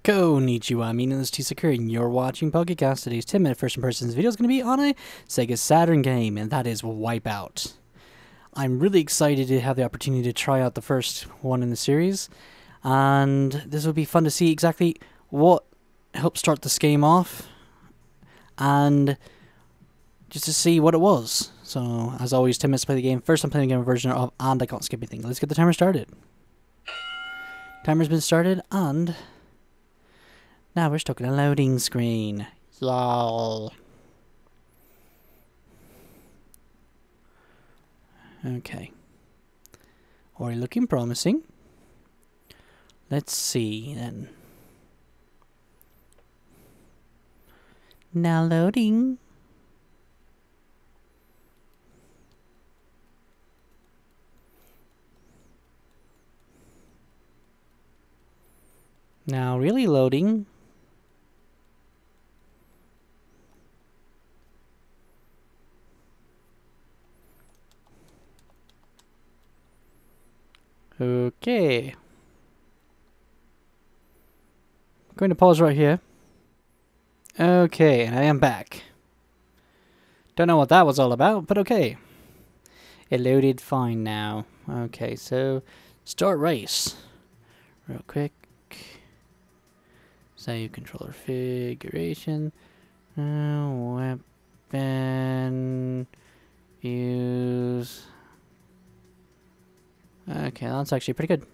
Konnichiwa, meaningless to Sakura, and you're watching Pokecast. Today's 10-minute first-in-person video is going to be on a Sega Saturn game, and that is Wipeout. I'm really excited to have the opportunity to try out the first one in the series, and this will be fun to see exactly what helped start this game off, and just to see what it was. So, as always, 10 minutes to play the game. First, I'm playing the game version of, and I can't skip anything. Let's get the timer started. Timer's been started, and now we're stuck in a loading screen. Lol. Okay. Already looking promising. Let's see then. Now loading. Now really loading. Okay. I'm going to pause right here. Okay, and I am back. Don't know what that was all about, but okay. It loaded fine now. Okay, so start race. Real quick. Save controller configuration. Weapon. Use. Okay, that's actually pretty good.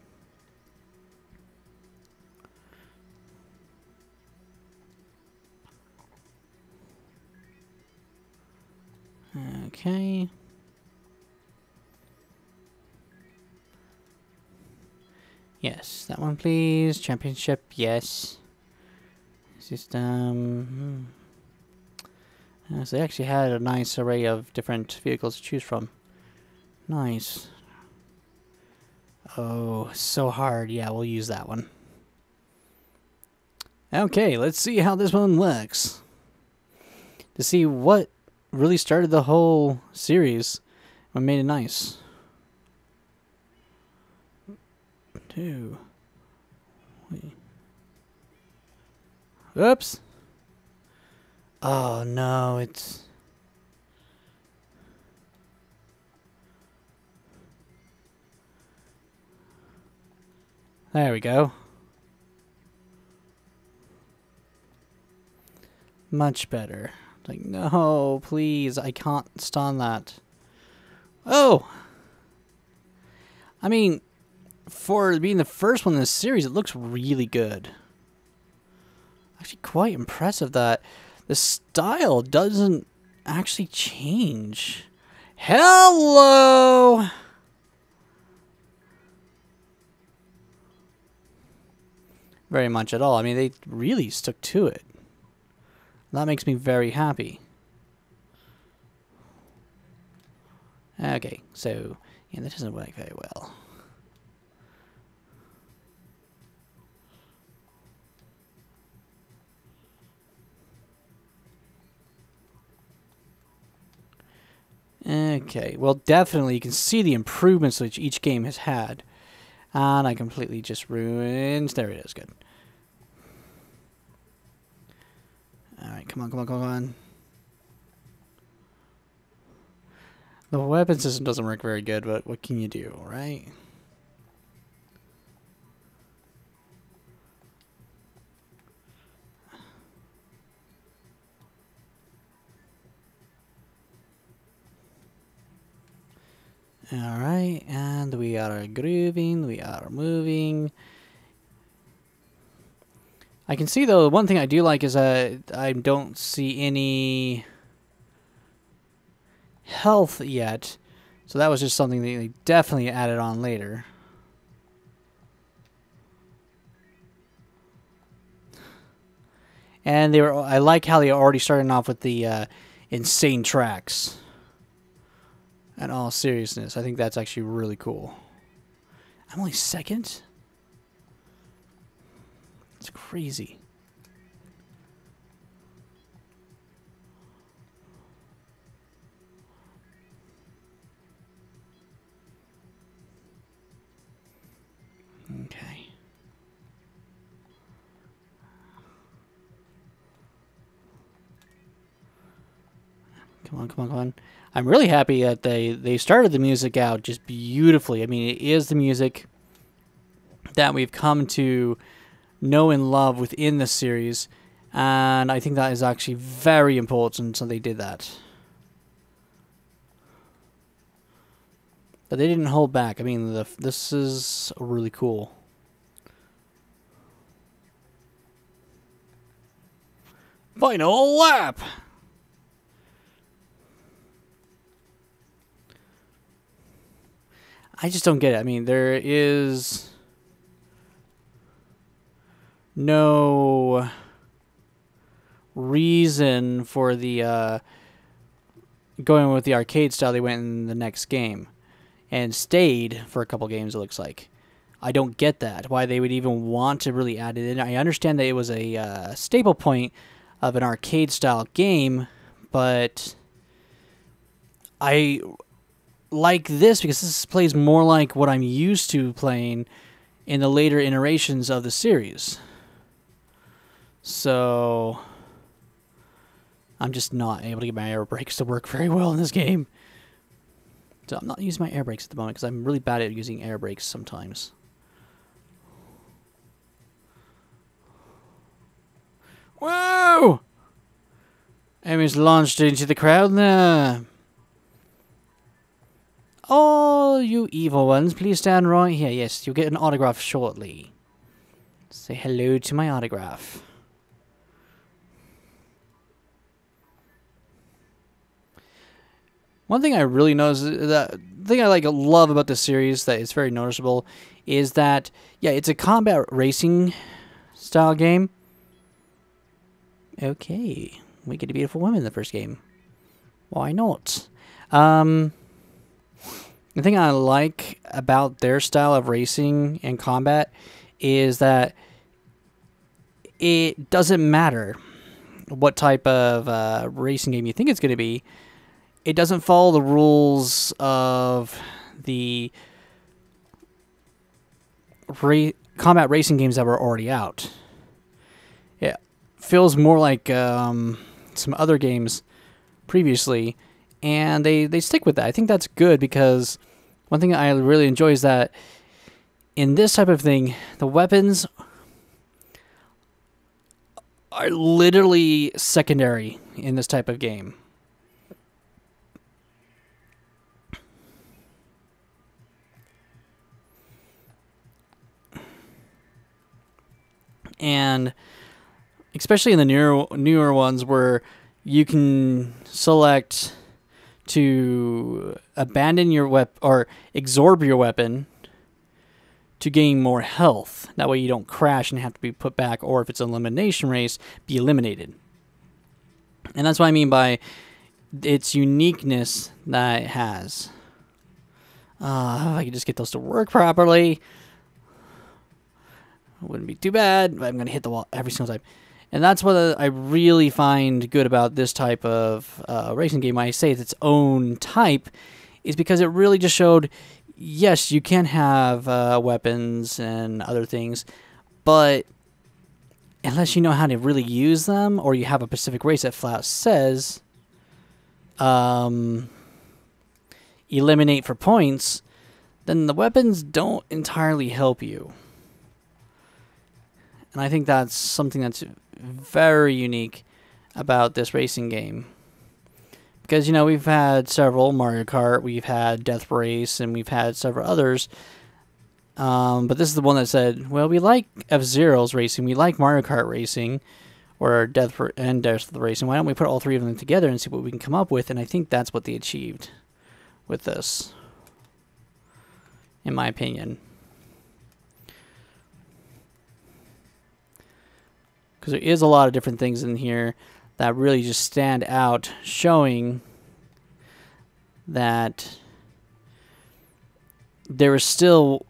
Okay. Yes, that one please. Championship, yes. System. So they actually had a nice array of different vehicles to choose from. Nice. Oh, so hard. Yeah, we'll use that one. Okay, let's see how this one works. To see what really started the whole series. What made it nice. 2. Oops. Oh no, it's... There we go. Much better. Like, no, please, I can't stand that. Oh! I mean, for being the first one in this series, it looks really good. Actually, quite impressive that the style doesn't actually change. Hello! Very much at all. I mean, they really stuck to it. That makes me very happy. Okay, so, yeah, that doesn't work very well. Okay, well, definitely you can see the improvements which each game has had. And I completely just ruined... There it is, good. Alright, come on, come on, come on. The weapon system doesn't work very good, but what can you do, right? Alright, and we are grooving, we are moving. I can see, though, one thing I do like is I don't see any health yet. So that was just something that they definitely added on later. And I like how they already started off with the insane tracks. In all seriousness, I think that's actually really cool. I'm only second? It's crazy. Okay. Come on, come on, come on. I'm really happy that they started the music out just beautifully. I mean, it is the music that we've come to know and love within the series, and I think that is actually very important, so they did that. But they didn't hold back. I mean, this is really cool. Final lap! I just don't get it. I mean, there is no reason for the going with the arcade style they went in the next game and stayed for a couple games, it looks like. I don't get that, why they would even want to really add it in. I understand that it was a staple point of an arcade style game, but I like this because this plays more like what I'm used to playing in the later iterations of the series. So I'm just not able to get my air brakes to work very well in this game. So I'm not using my air brakes at the moment because I'm really bad at using air brakes sometimes. Whoa! Amy's launched into the crowd now. Oh, you evil ones, please stand right here. Yes, you'll get an autograph shortly. Say hello to my autograph. One thing I really notice, the thing I love about this series that is very noticeable, is that, yeah, it's a combat racing style game. Okay, we get a beautiful woman in the first game. Why not? The thing I like about their style of racing and combat is that it doesn't matter what type of racing game you think it's going to be. It doesn't follow the rules of the combat racing games that were already out. It feels more like some other games previously, and they stick with that. I think that's good because one thing I really enjoy is that in this type of thing, the weapons are literally secondary in this type of game. And especially in the newer ones where you can select to abandon your weapon or absorb your weapon to gain more health. That way you don't crash and have to be put back, or if it's an elimination race, be eliminated. And that's what I mean by its uniqueness that it has. If I could just get those to work properly, it wouldn't be too bad, but I'm going to hit the wall every single time. And that's what I really find good about this type of racing game. When I say it's its own type, is because it really just showed, yes, you can have weapons and other things, but unless you know how to really use them, or you have a specific race that flat out says eliminate for points, then the weapons don't entirely help you. And I think that's something that's very unique about this racing game. Because, you know, we've had several Mario Kart, we've had Death Race, and we've had several others. But this is the one that said, well, we like F-Zero's racing, we like Mario Kart racing, or Death Racing. Why don't we put all three of them together and see what we can come up with? And I think that's what they achieved with this, in my opinion. Because there is a lot of different things in here that really just stand out, showing that there was still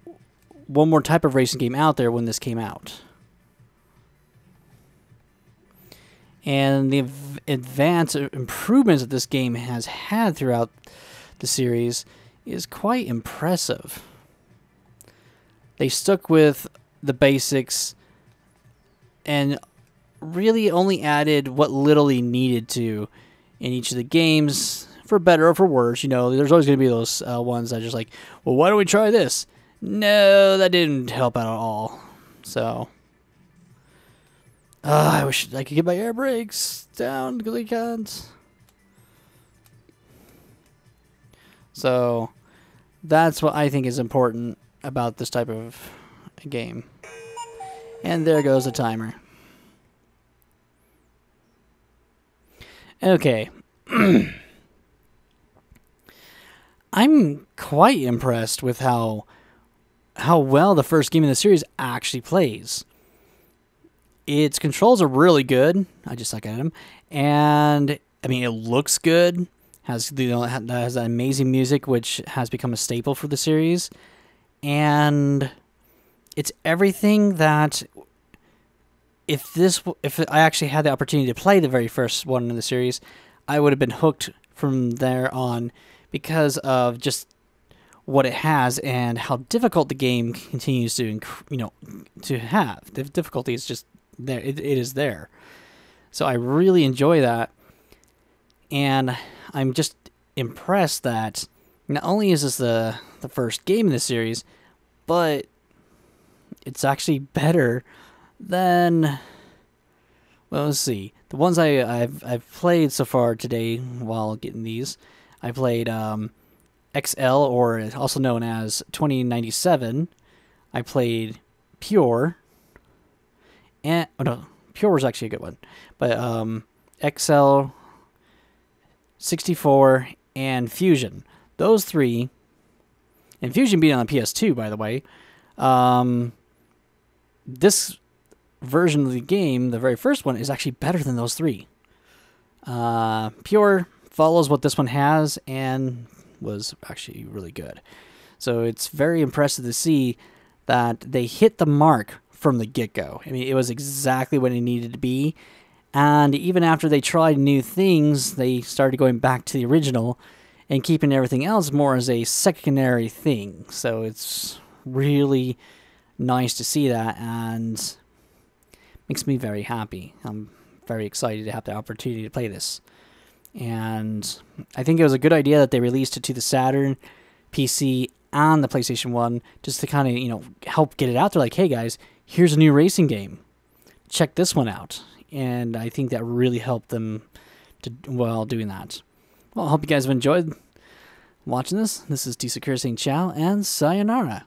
one more type of racing game out there when this came out. And the advanced improvements that this game has had throughout the series is quite impressive. They stuck with the basics and really only added what little he needed to in each of the games, for better or for worse. You know, there's always going to be those ones that are just like, well, why don't we try this? No, that didn't help out at all. So, I wish I could get my air brakes down because I can't. So, that's what I think is important about this type of game. And there goes the timer. Okay. I'm quite impressed with how well the first game in the series actually plays. Its controls are really good. I just suck at them. And, I mean, it looks good. Has that amazing music, which has become a staple for the series. And it's everything that... If I actually had the opportunity to play the very first one in the series, I would have been hooked from there on because of just what it has and how difficult the game continues to, to have. The difficulty is just there. It is there. So I really enjoy that. And I'm just impressed that not only is this the first game in the series, but it's actually better than, well, let's see. The ones I've played so far today while getting these, I played XL, or also known as 2097. I played Pure, and Pure was actually a good one, but XL, 64, and Fusion. Those three, and Fusion being on the PS2, by the way. This version of the game, the very first one, is actually better than those three. Pure follows what this one has and was actually really good. So it's very impressive to see that they hit the mark from the get-go. I mean, it was exactly what it needed to be. And even after they tried new things, they started going back to the original and keeping everything else more as a secondary thing. So it's really nice to see that, and makes me very happy. I'm very excited to have the opportunity to play this. And I think it was a good idea that they released it to the Saturn, PC, and the PlayStation 1 just to kind of, help get it out there. Like, hey guys, here's a new racing game. Check this one out. And I think that really helped them doing that. Well, I hope you guys have enjoyed watching this. This is T Sakura saying ciao and sayonara.